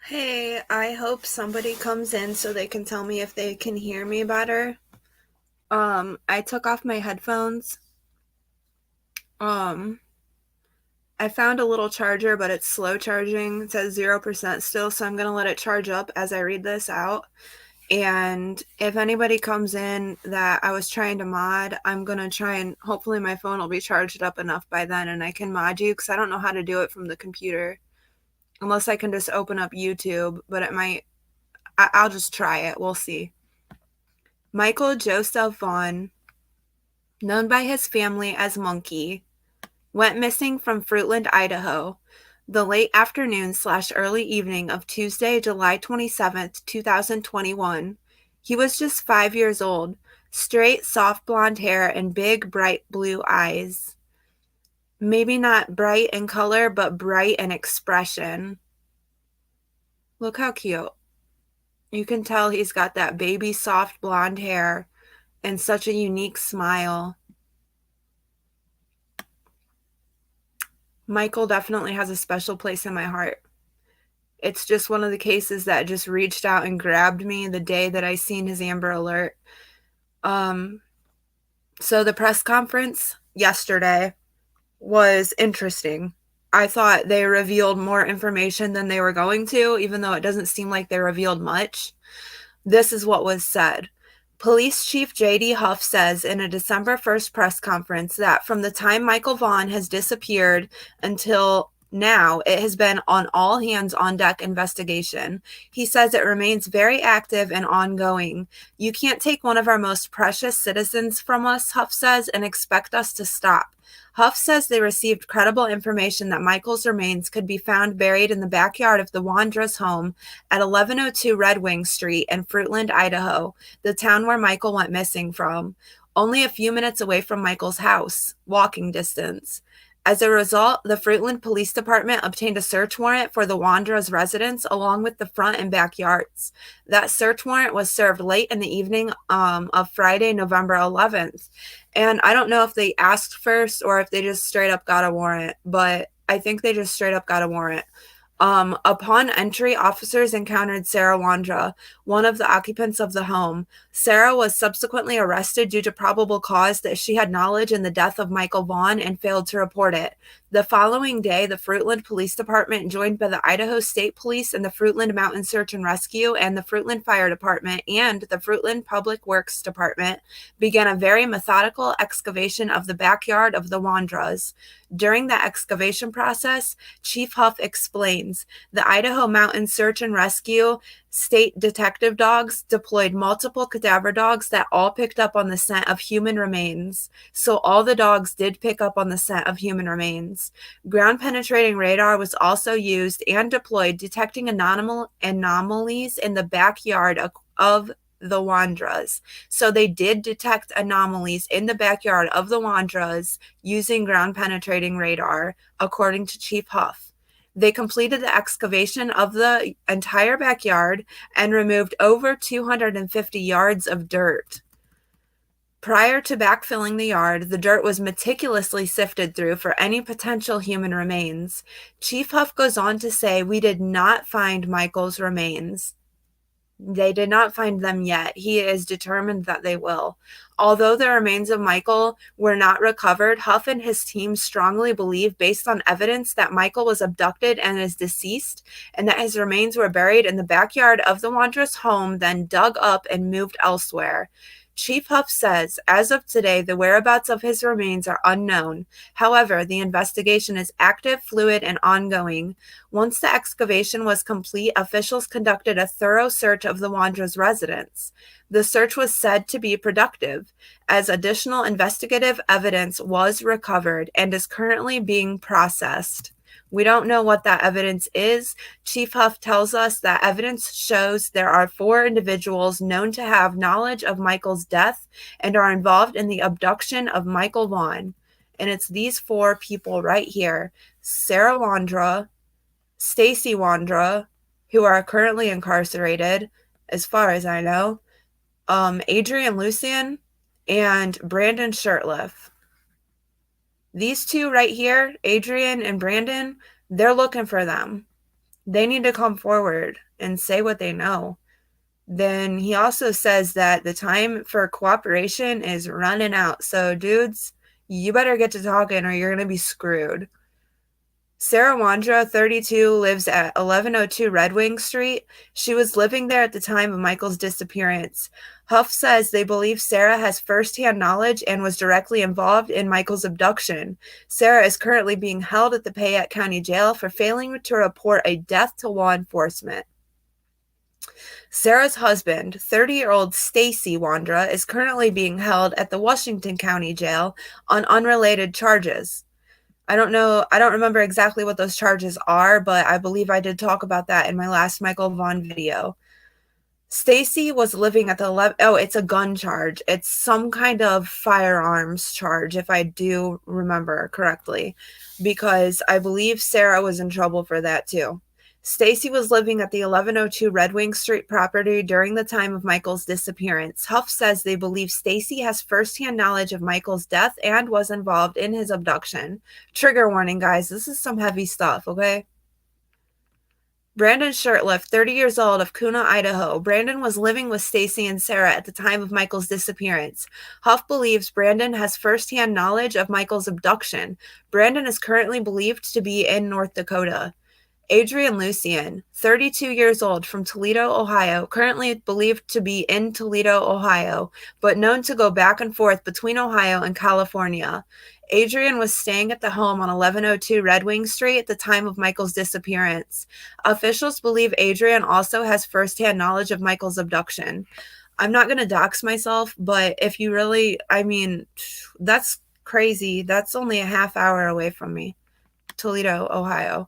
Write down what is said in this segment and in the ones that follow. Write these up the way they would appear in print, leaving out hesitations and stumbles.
Hey, I hope somebody comes in so they can tell me if they can hear me better. I took off my headphones. Um, I found a little charger, but it's slow charging. It says 0% still, so I'm gonna let it charge up as I read this out. And if anybody comes in that I was trying to mod, I'm gonna try and hopefully my phone will be charged up enough by then and I can mod you because I don't know how to do it from the computer. Unless I can just open up YouTube, but it might, I'll just try it. We'll see. Michael Joseph Vaughan, known by his family as Monkey, went missing from Fruitland, Idaho, the late afternoon/early evening of Tuesday, July 27th, 2021. He was just 5 years old, straight, soft blonde hair, and big, bright blue eyes. Maybe not bright in color, but bright in expression. Look how cute. You can tell he's got that baby soft blonde hair and such a unique smile. Michael definitely has a special place in my heart. It's just one of the cases that just reached out and grabbed me the day that I seen his Amber Alert. Um, so the press conference yesterday was interesting. I thought they revealed more information than they were going to, even though it doesn't seem like they revealed much. This is what was said. Police Chief J.D. Huff says in a December 1st press conference that from the time Michael Vaughan has disappeared until now, it has been on all hands on deck investigation. He says it remains very active and ongoing. You can't take one of our most precious citizens from us, Huff says, and expect us to stop. Huff says they received credible information that Michael's remains could be found buried in the backyard of the Wandras home at 1102 Red Wing Street in Fruitland, Idaho, the town where Michael went missing from, only a few minutes away from Michael's house, walking distance. As a result, the Fruitland Police Department obtained a search warrant for the Wandras' residence along with the front and backyards. That search warrant was served late in the evening of Friday, November 11th. And I don't know if they asked first or if they just straight up got a warrant, but I think they just straight up got a warrant. Upon entry, officers encountered Sarah Wandra, one of the occupants of the home. Sarah was subsequently arrested due to probable cause that she had knowledge in the death of Michael Vaughan and failed to report it. The following day, the Fruitland Police Department, joined by the Idaho State Police and the Fruitland Mountain Search and Rescue and the Fruitland Fire Department and the Fruitland Public Works Department, began a very methodical excavation of the backyard of the Wandras. During the excavation process, Chief Huff explains, the Idaho Mountain Search and Rescue state detective dogs deployed multiple cadaver dogs that all picked up on the scent of human remains. So all the dogs did pick up on the scent of human remains. Ground penetrating radar was also used and deployed, detecting anomalies in the backyard of the Wandras. So they did detect anomalies in the backyard of the Wandras using ground penetrating radar, according to Chief Huff. They completed the excavation of the entire backyard and removed over 250 yards of dirt. Prior to backfilling the yard, the dirt was meticulously sifted through for any potential human remains. Chief Huff goes on to say, we did not find Michael's remains. They did not find them yet. He is determined that they will. Although the remains of Michael were not recovered, Huff and his team strongly believe, based on evidence, that Michael was abducted and is deceased, and that his remains were buried in the backyard of the Wandras home, then dug up and moved elsewhere. Chief Huff says, as of today, the whereabouts of his remains are unknown. However, the investigation is active, fluid, and ongoing. Once the excavation was complete, officials conducted a thorough search of the Wandras' residence. The search was said to be productive, as additional investigative evidence was recovered and is currently being processed. We don't know what that evidence is. Chief Huff tells us that evidence shows there are 4 individuals known to have knowledge of Michael's death and are involved in the abduction of Michael Vaughan. And it's these 4 people right here: Sarah Wandra, Stacy Wandra, who are currently incarcerated, as far as I know, Adrian Lucian, and Brandon Shirtliff. These 2 right here, Adrian and Brandon, they're looking for them. They need to come forward and say what they know. Then he also says that the time for cooperation is running out. So, dudes, you better get to talking or you're going to be screwed. Sarah Wandra, 32, lives at 1102 Red Wing Street. She was living there at the time of Michael's disappearance. Huff says they believe Sarah has firsthand knowledge and was directly involved in Michael's abduction. Sarah is currently being held at the Payette County Jail for failing to report a death to law enforcement. Sarah's husband, 30-year-old Stacy Wandra, is currently being held at the Washington County Jail on unrelated charges. I don't remember exactly what those charges are, but I believe I did talk about that in my last Michael Vaughan video. Stacy was living at the it's a gun charge. It's some kind of firearms charge, if I do remember correctly, because I believe Sarah was in trouble for that too. Stacy was living at the 1102 Red Wing Street property during the time of Michael's disappearance. Huff says they believe Stacy has firsthand knowledge of Michael's death and was involved in his abduction. Trigger warning, guys. This is some heavy stuff, okay? Brandon Shirtliff, 30 years old, of Kuna, Idaho. Brandon was living with Stacy and Sarah at the time of Michael's disappearance. Huff believes Brandon has firsthand knowledge of Michael's abduction. Brandon is currently believed to be in North Dakota. Adrian Lucian, 32 years old, from Toledo, Ohio, currently believed to be in Toledo, Ohio, but known to go back and forth between Ohio and California. Adrian was staying at the home on 1102 Red Wing Street at the time of Michael's disappearance. Officials believe Adrian also has firsthand knowledge of Michael's abduction. I'm not going to dox myself, but if you really, that's crazy. That's only a half hour away from me. Toledo, Ohio.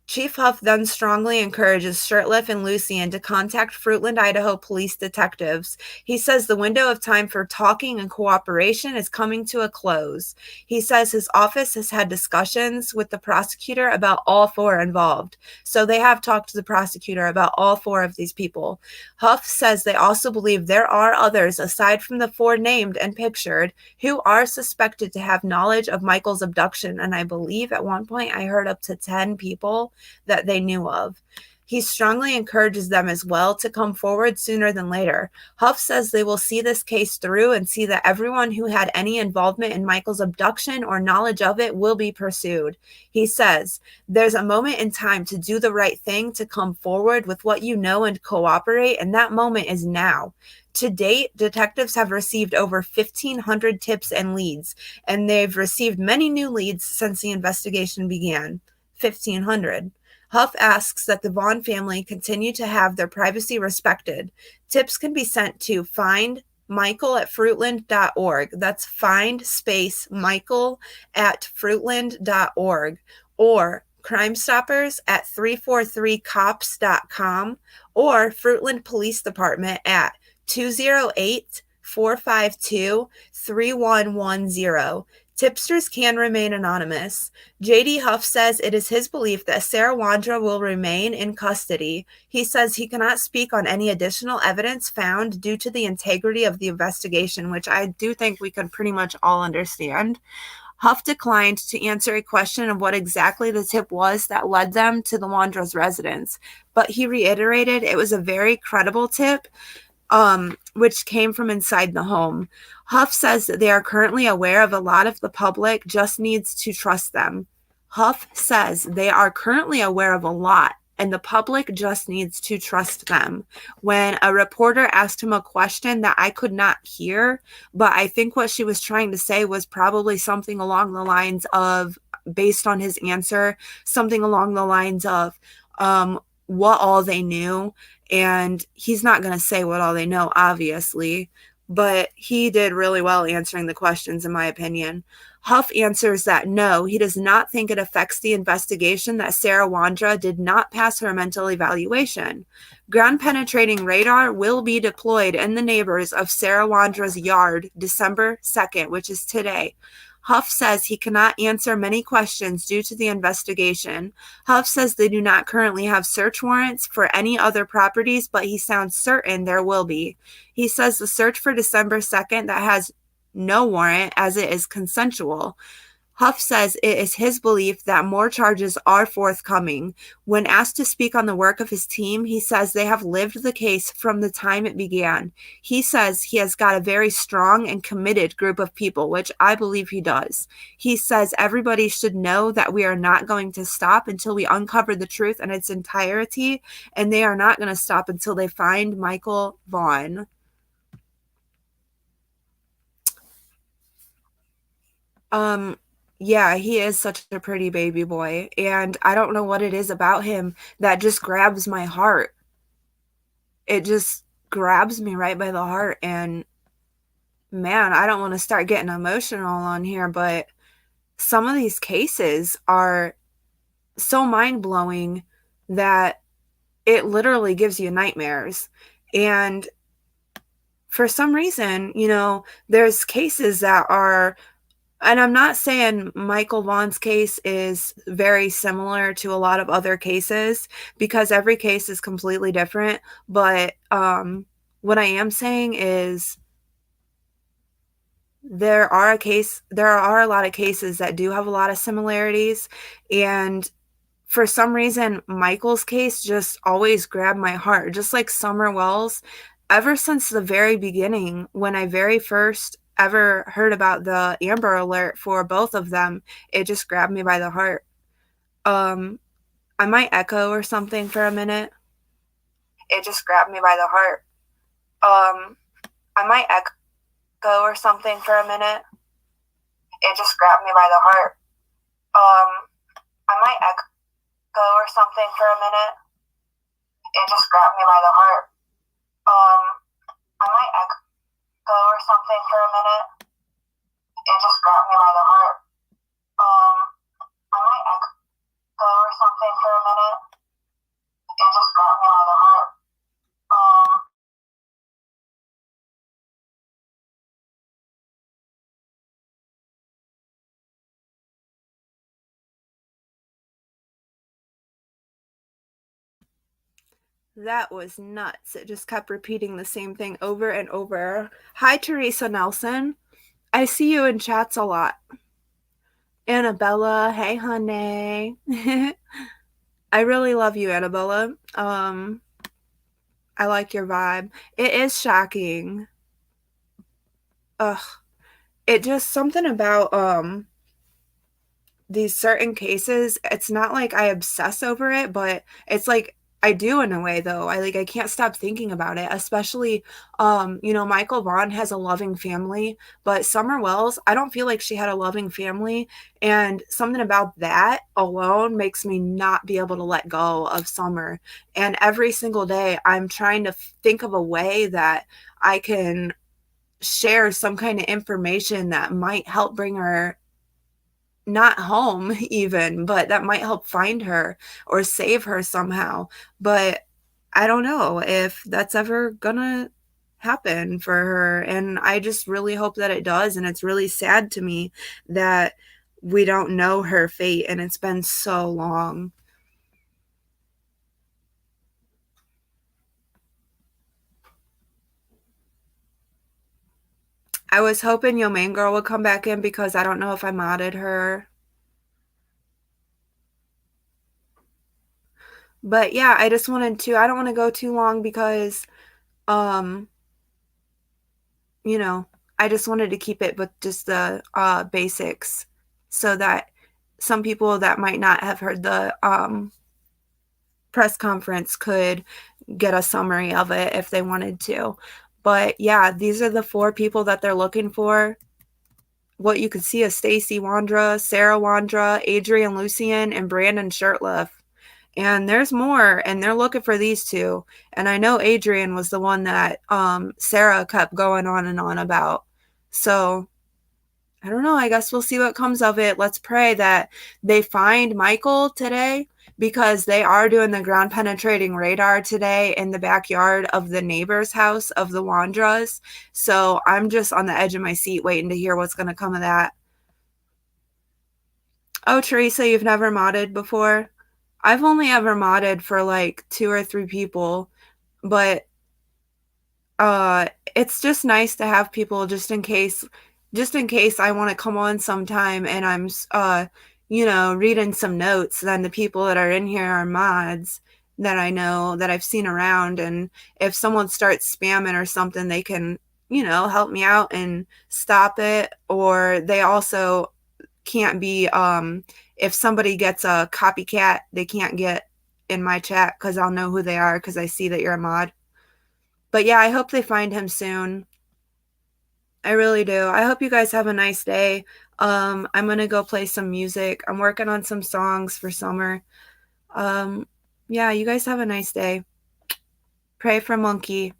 Chief Huff then strongly encourages Shirtliff and Lucian to contact Fruitland, Idaho police detectives. He says the window of time for talking and cooperation is coming to a close. He says his office has had discussions with the prosecutor about all four involved. So they have talked to the prosecutor about all four of these people. Huff says they also believe there are others aside from the four named and pictured who are suspected to have knowledge of Michael's abduction. And I believe at one point I heard up to 10 people that they knew of. He strongly encourages them as well to come forward sooner than later. Huff says they will see this case through and see that everyone who had any involvement in Michael's abduction or knowledge of it will be pursued. He says, there's a moment in time to do the right thing, to come forward with what you know and cooperate, and that moment is now. To date, detectives have received over 1,500 tips and leads, and they've received many new leads since the investigation began. 1,500. Huff asks that the Vaughan family continue to have their privacy respected. Tips can be sent to findmichael@fruitland.org. That's find space Michael@fruitland.org, or Crime Stoppers at 343cops.com, or Fruitland Police Department at 208-452-3110. Tipsters can remain anonymous. J.D. Huff says it is his belief that Sarah Wandra will remain in custody. He says he cannot speak on any additional evidence found due to the integrity of the investigation, which I do think we can pretty much all understand. Huff declined to answer a question of what exactly the tip was that led them to the Wandra's residence, but he reiterated it was a very credible tip, which came from inside the home. Huff says that they are currently aware of a lot of the public just needs to trust them. Huff says they are currently aware of a lot and the public just needs to trust them. When a reporter asked him a question that I could not hear, but I think what she was trying to say was probably something along the lines of, based on his answer, something along the lines of what all they knew. And he's not going to say what all they know, obviously, but he did really well answering the questions, in my opinion. Huff answers that no, he does not think it affects the investigation that Sarah Wandra did not pass her mental evaluation. Ground-penetrating radar will be deployed in the neighbors of Sarah Wandra's yard December 2nd, which is today. Huff says he cannot answer many questions due to the investigation. Huff says they do not currently have search warrants for any other properties, but he sounds certain there will be. He says the search for December 2nd that has no warrant, as it is consensual. Huff says it is his belief that more charges are forthcoming. When asked to speak on the work of his team, he says they have lived the case from the time it began. He says he has got a very strong and committed group of people, which I believe he does. He says everybody should know that we are not going to stop until we uncover the truth in its entirety, and they are not going to stop until they find Michael Vaughan. Um, yeah, he is such a pretty baby boy, and I don't know what it is about him that just grabs my heart. It just grabs me right by the heart, and man, I don't want to start getting emotional on here, but some of these cases are so mind-blowing that it literally gives you nightmares. And for some reason, there's cases that are. And I'm not saying Michael Vaughan's case is very similar to a lot of other cases because every case is completely different. But what I am saying is there are a lot of cases that do have a lot of similarities. And for some reason, Michael's case just always grabbed my heart, just like Summer Wells. Ever since the very beginning, when I very first ever heard about the Amber Alert for both of them, it just grabbed me by the heart. Um, I might echo or something for a minute. It just grabbed me by the heart. I might echo or something for a minute. It just grabbed me by the heart. I might echo or something for a minute. It just grabbed me by the heart. I might echo or something for a minute. It just grabbed me by the heart. I might echo or something for a minute. It just grabbed me by the heart. That was nuts. It just kept repeating the same thing over and over. Hi, Teresa Nelson. I see you in chats a lot. Annabella, hey, honey. I really love you, Annabella. I like your vibe. It is shocking. Ugh. It just something about these certain cases, it's not like I obsess over it, but it's like I do in a way though. I can't stop thinking about it, especially Michael Vaughan has a loving family, but Summer Wells, I don't feel like she had a loving family, and something about that alone makes me not be able to let go of Summer. And every single day I'm trying to think of a way that I can share some kind of information that might help bring her not home even, but that might help find her or save her somehow. But I don't know if that's ever gonna happen for her. And I just really hope that it does. And it's really sad to me that we don't know her fate and it's been so long. I was hoping Yo Main Girl would come back in because I don't know if I modded her. But yeah, I just wanted to, I don't want to go too long because um you know, I just wanted to keep it with just the basics so that some people that might not have heard the press conference could get a summary of it if they wanted to. But yeah, these are the four people that they're looking for. What you could see is Stacy Wandra, Sarah Wandra, Adrian Lucian, and Brandon Shirtliff. And there's more, and they're looking for these two. And I know Adrian was the one that Sarah kept going on and on about. So I don't know. I guess we'll see what comes of it. Let's pray that they find Michael today because they are doing the ground penetrating radar today in the backyard of the neighbor's house of the Wandras. So I'm just on the edge of my seat waiting to hear what's going to come of that. Oh, Teresa, you've never modded before? I've only ever modded for like 2 or 3 people, but uh it's just nice to have people just in case just in case I want to come on sometime and I'm reading some notes, then the people that are in here are mods that I know that I've seen around, and if someone starts spamming or something, they can, help me out and stop it. Or they also can't be if somebody gets a copycat, they can't get in my chat because I'll know who they are because I see that you're a mod. But yeah, I hope they find him soon. I really do. I hope you guys have a nice day. I'm gonna go play some music. I'm working on some songs for summer. Um, yeah, you guys have a nice day. Pray for Monkey.